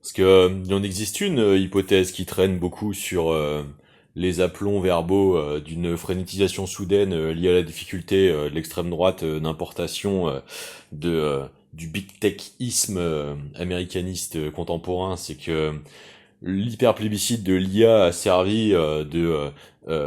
Parce que il en existe une hypothèse qui traîne beaucoup sur les aplombs verbaux d'une frénétisation soudaine liée à la difficulté de l'extrême droite d'importation de du big techisme américaniste contemporain, c'est que l'hyperplébiscite de l'IA a servi de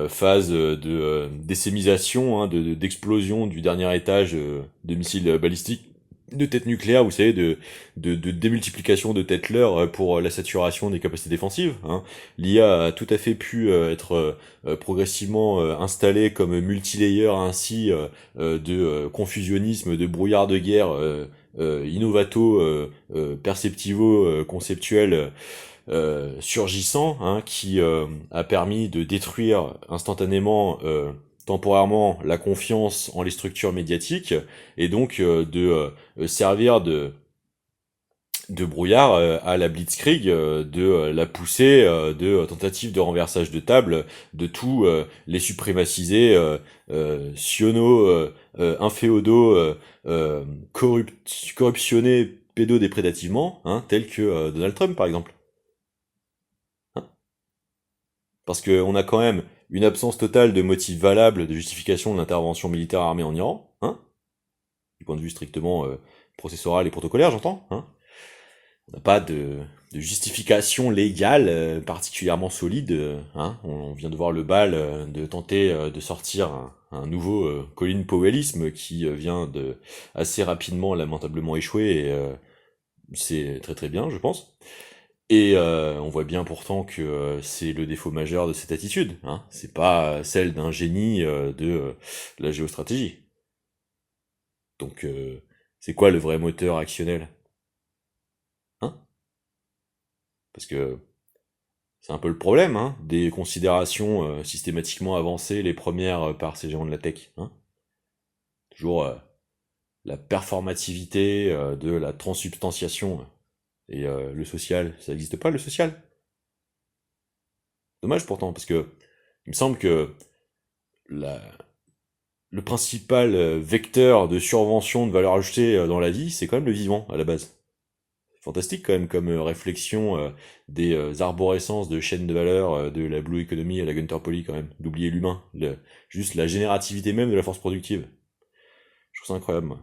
phase d'essémisation, hein, d'explosion du dernier étage de missiles balistiques de têtes nucléaires, vous savez, de démultiplication de têtes leurres pour la saturation des capacités défensives. Hein. L'IA a tout à fait pu être progressivement installée comme multilayer ainsi confusionnisme, de brouillard de guerre innovato, perceptivo, conceptuel surgissant, hein, qui a permis de détruire instantanément, temporairement, la confiance en les structures médiatiques, et donc de servir de brouillard à la blitzkrieg, de la poussée, de tentative de renversage de table de tous les suprémacisés siono, inféodaux, corruptionnés pédodéprédativement, hein, tels que Donald Trump par exemple. Hein. Parce qu'on a quand même une absence totale de motifs valables de justification de l'intervention militaire armée en Iran, hein, du point de vue strictement processoral et protocolaire, j'entends. Hein. On n'a pas de justification légale particulièrement solide. Hein. On vient de voir le bal de tenter de sortir un nouveau Colin Powellisme qui vient de assez rapidement lamentablement échouer. Et c'est très très bien, je pense. Et on voit bien pourtant que c'est le défaut majeur de cette attitude. Hein. C'est pas celle d'un génie de la géostratégie. Donc, c'est quoi le vrai moteur actionnel? Hein? Parce que c'est un peu le problème, hein, des considérations systématiquement avancées, les premières par ces géants de la tech. Hein. Toujours la performativité de la transsubstantiation. Et le social, ça n'existe pas le social. Dommage pourtant, parce que il me semble que la, le principal vecteur de survention de valeur ajoutée dans la vie, c'est quand même le vivant à la base. Fantastique quand même comme réflexion des arborescences de chaînes de valeur de la Blue Economy à la Gunter Poly quand même, d'oublier l'humain, juste la générativité même de la force productive. Je trouve ça incroyable, moi.